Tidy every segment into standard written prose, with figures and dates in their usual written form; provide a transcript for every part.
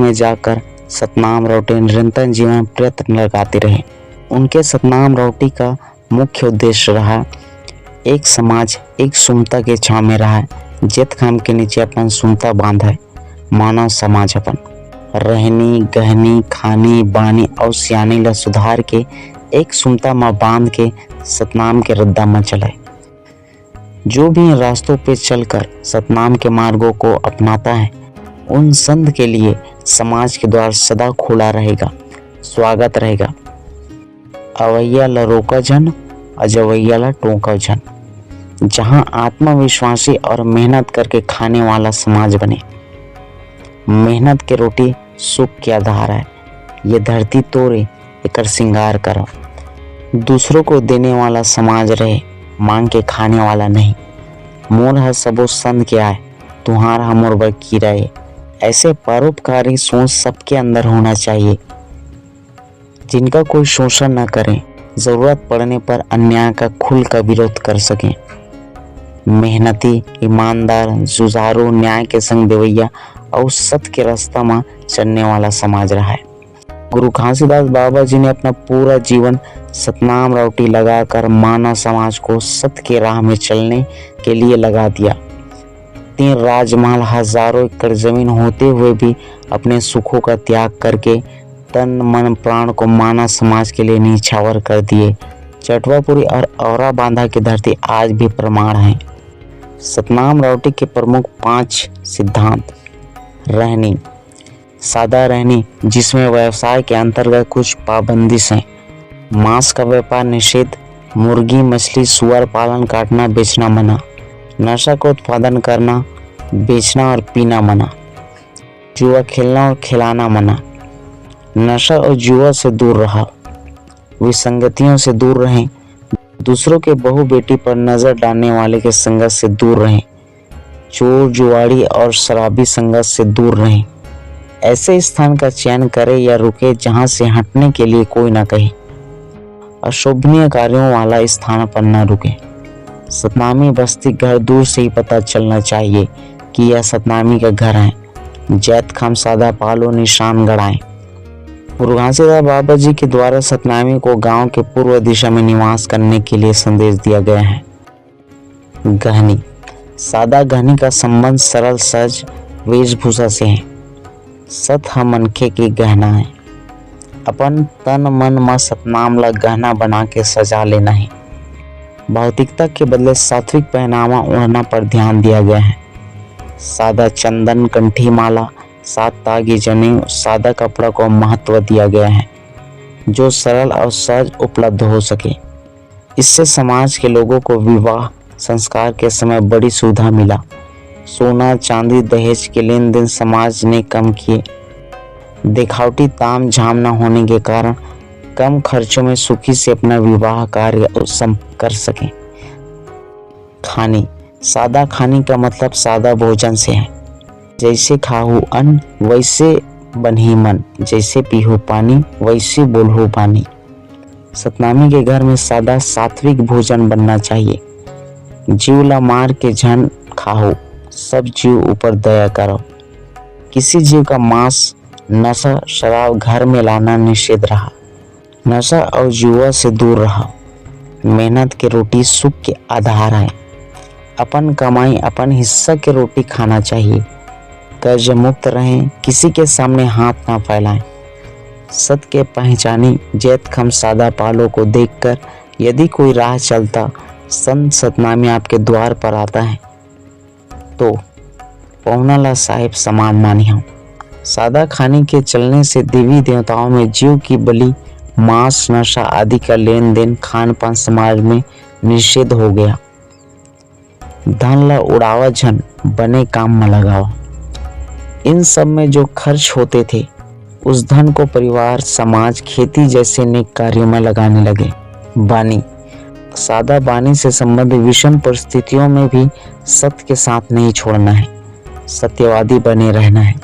में जाकर सतनाम रौटे निरंतर जीवन प्रयत्न लगाते रहे। उनके सतनाम रौटे का मुख्य उद्देश्य रहा एक समाज एक सुमता के छाँव में रहा, जेत खाम के नीचे अपन सुमता बांधा है। मानव समाज अपन रहनी गहनी खानी बानी और सियानी ला सुधार के एक सुमता में बांध के सतनाम के रद्दा में चलाए। जो भी इन रास्तों पे चलकर सतनाम के मार्गों को अपनाता है, उन संत के लिए समाज के द्वार सदा खुला रहेगा, स्वागत रहेगा। अवैया ला रोका जन, अजवैया ला टोका जन। जहाँ आत्मविश्वासी और मेहनत करके खाने वाला समाज बने। मेहनत के रोटी सुख के आधार है, ये धरती तोड़े एकर श्रृंगार करो। दूसरों को देने वाला समाज रहे, मांग के खाने वाला नहीं। मोर है सबो संत के आए, तुम्हारा हमोर बर की रहे। ऐसे परोपकारी सोच सबके अंदर होना चाहिए, जिनका कोई शोषण न करे, जरूरत पड़ने पर अन्याय का खुल कर विरोध कर सकें। मेहनती ईमानदार जुझारू न्याय के संग देवैया और सत्य के रास्ता में चलने वाला समाज रहा है। गुरु घासीदास बाबा जी ने अपना पूरा जीवन सतनाम रौटी लगाकर मानव समाज को सत्य के राह में चलने के लिए लगा दिया। 3 राजमहल हजारों एकड़ जमीन होते हुए भी अपने सुखों का त्याग करके तन मन प्राण को मानव समाज के लिए नीछावर कर दिए। चटवापुरी और औरा बांधा की धरती आज भी प्रमाण है। सतनाम रौटे के प्रमुख 5 सिद्धांत। रहनी सादा रहनी, जिसमें व्यवसाय के अंतर्गत कुछ पाबंदिश हैं। मांस का व्यापार निषेध, मुर्गी मछली सुअर पालन काटना बेचना मना। नशा का उत्पादन करना बेचना और पीना मना। जुआ खेलना और खिलाना मना। नशा और जुआ से दूर रहा। विसंगतियों से दूर रहें। दूसरों के बहू बेटी पर नजर डालने वाले के संगत से दूर रहें। चोर जुआड़ी और शराबी संगत से दूर रहें। ऐसे स्थान का चयन करें या रुके जहां से हटने के लिए कोई न कहे। अशोभनीय कार्यों वाला स्थान पर न रुके। सतनामी बस्ती घर दूर से ही पता चलना चाहिए कि यह सतनामी का घर है। जैत खाम सादा पालो निशान गड़ाएं। गुरु घासीदास बाबा जी के द्वारा सतनामी को गांव के पूर्व दिशा में निवास करने के लिए संदेश दिया गया है। गहनी सादा गहनी का संबंध सरल सहज वेशभूषा से है। सत हम मनखे की गहना है। अपन तन मन में सतनाम ला गहना बना के सजा लेना है। भौतिकता के बदले सात्विक पहनावा ओढ़ना पर ध्यान दिया गया है। सादा चंदन कंठी माला 7 तागी जनेऊ सादा कपड़ा को महत्व दिया गया है, जो सरल और सहज उपलब्ध हो सके। इससे समाज के लोगों को विवाह संस्कार के समय बड़ी सुविधा मिला। सोना चांदी दहेज के लेन देन समाज ने कम किए। दिखावटी ताम झाम न होने के कारण कम खर्चों में सुखी से अपना विवाह कार्य कर सकें। खानी सादा खानी का मतलब सादा भोजन से है। जैसे खाहू अन्न वैसे बनही मन, जैसे पीहू पानी वैसे बोलहू पानी। सतनामी के घर में सादा सात्विक भोजन बनना चाहिए। जीव ला मार के झन खाओ, सब जीव ऊपर दया करो। किसी जीव का मांस नशा शराब घर में लाना निषेध रहा। नशा और जुआ से दूर रहा। मेहनत की रोटी सुख के आधार है। अपन कमाई अपन हिस्सा की रोटी खाना चाहिए। कर्ज मुक्त रहें, किसी के सामने हाथ ना फैलाएं। सत के पहचानी जैत खम सादा पालो को देखकर यदि कोई राह चलता संत सतनामी आपके द्वार पर आता है तो पौनाला साहिब समान मानियो। सादा खाने के चलने से देवी देवताओं में जीव की बलि मांस नशा आदि का लेन देन खान पान समाज में निषेध हो गया। धन ला उड़ावा झन, बने काम में लगाओ। इन सब में जो खर्च होते थे उस धन को परिवार समाज खेती जैसे नेक कार्यों में लगाने लगे। बानी सादा बानी से संबंधित विषम परिस्थितियों में भी सत्य के साथ नहीं छोड़ना है। सत्यवादी बने रहना है।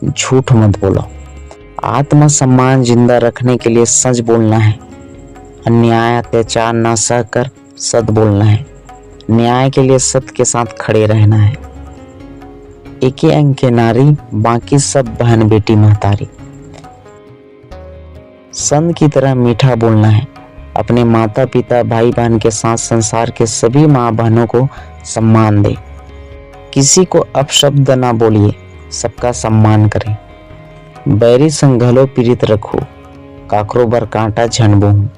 झूठ मत बोलो। आत्म सम्मान जिंदा रखने के लिए सच बोलना है। अन्याय अत्याचार न सहकर सत बोलना है। न्याय के लिए सत्य के साथ खड़े रहना है। एके अंग के नारी, बाकी सब बहन बेटी महतारी। संत की तरह मीठा बोलना है। अपने माता पिता भाई बहन के साथ संसार के सभी माँ बहनों को सम्मान दे। किसी को अपशब्द ना बोलिए, सबका सम्मान करें। बैरी संग घलो पीड़ित रखो, काकरो बर कांटा झनबो हूँ।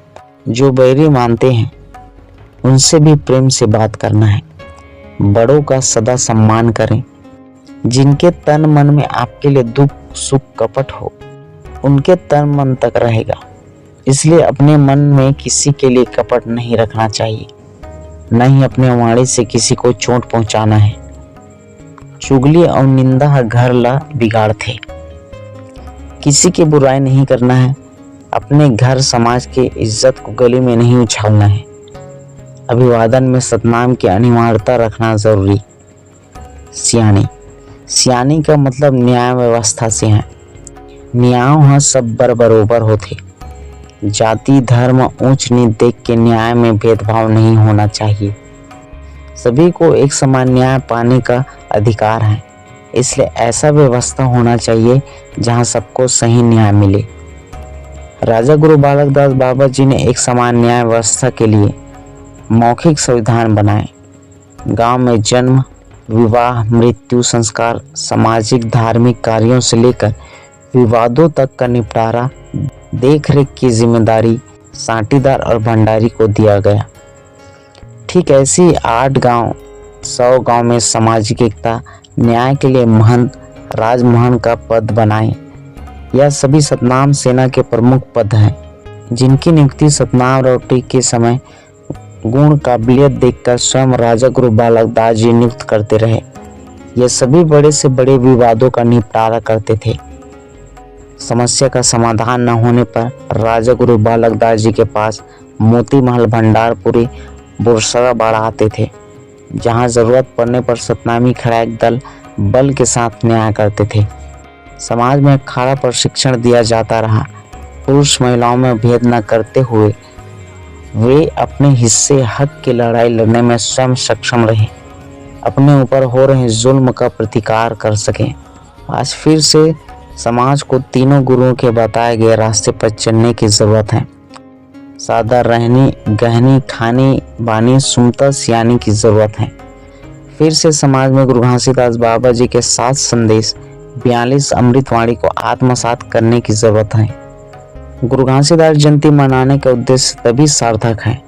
जो बैरी मानते हैं उनसे भी प्रेम से बात करना है। बड़ों का सदा सम्मान करें। जिनके तन मन में आपके लिए दुख सुख कपट हो, उनके तन मन तक रहेगा। इसलिए अपने मन में किसी के लिए कपट नहीं रखना चाहिए, न ही अपने वाणी से किसी को चोट पहुंचाना है। चुगली और निंदा घर ला बिगाड़ते। किसी की बुराई नहीं करना है। अपने घर समाज के इज्जत को गली में नहीं उछालना है। अभिवादन में सतनाम की अनिवार्यता रखना जरूरी। सियानी, सियानी का मतलब न्याय व्यवस्था से है। न्याय वहाँ सब बरोबर होते। जाति धर्म ऊंच नीच देख के न्याय में भेदभाव नहीं होना चाहिए। सभी को एक समान न्याय पाने का अधिकार है। इसलिए ऐसा व्यवस्था होना चाहिए जहां सबको सही न्याय मिले। राजा गुरु बालक दास बाबा जी ने एक समान न्याय व्यवस्था के लिए मौखिक संविधान बनाए। गांव में जन्म, विवाह, मृत्यु, संस्कार, सामाजिक धार्मिक कार्यों से लेकर विवादों तक का निपटारा, देखरेख की जिम्मेदारी साटीदार और भंडारी को दिया गया। ठीक ऐसी 8 गांव 100 गांव में सामाजिक एकता, न्याय के लिए महंत, राजमोहन का पद बनाए। यह सभी सतनाम सेना के प्रमुख पद हैं, जिनकी नियुक्ति सतनाम रौटी के समय गुण काबिलियत देखकर स्वयं राजा गुरु बालक दास जी नियुक्त करते रहे। ये सभी बड़े से बड़े विवादों का निपटारा करते थे। समस्या का समाधान न होने पर राजा गुरु बालक दास जी के पास मोती महल भंडारपुरी बुरसरा बढ़ाते थे, जहां जरूरत पड़ने पर सतनामी खड़ाक दल बल के साथ न्याय करते थे। समाज में अखाड़ा प्रशिक्षण दिया जाता रहा। पुरुष महिलाओं में भेद न करते हुए वे अपने हिस्से हक की लड़ाई लड़ने में स्वयं सक्षम रहे, अपने ऊपर हो रहे जुल्म का प्रतिकार कर सकें। आज फिर से समाज को तीनों गुरुओं के बताए गए रास्ते पर चलने की जरूरत है। सादा रहनी, गहनी, खानी, बानी, सुमता, सियानी की जरूरत है। फिर से समाज में गुरु घासीदास बाबा जी के 7 संदेश 42 अमृतवाणी को आत्मसात करने की जरूरत है। गुरु घासीदास जयंती मनाने का उद्देश्य तभी सार्थक है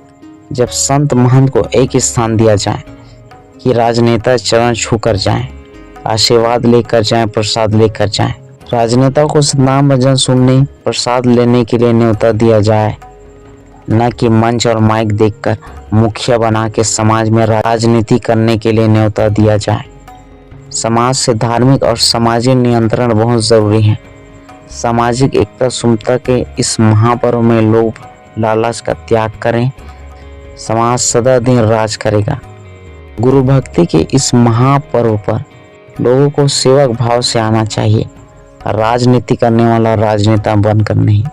जब संत महंत को एक स्थान दिया जाए कि राजनेता चरण छू कर जाए, आशीर्वाद लेकर जाए, प्रसाद लेकर जाए। राजनेता को सतनाम भजन सुनने, प्रसाद लेने के लिए न्योता दिया जाए, न कि मंच और माइक देखकर मुखिया बना के समाज में राजनीति करने के लिए न्योता दिया जाए। समाज से धार्मिक और सामाजिक नियंत्रण बहुत जरूरी है। सामाजिक एकता सुमता के इस महापर्व में लोभ लालच का त्याग करें। समाज सदा दिन राज करेगा। गुरु भक्ति के इस महापर्व पर लोगों को सेवक भाव से आना चाहिए, राजनीति करने वाला राजनेता बनकर नहीं।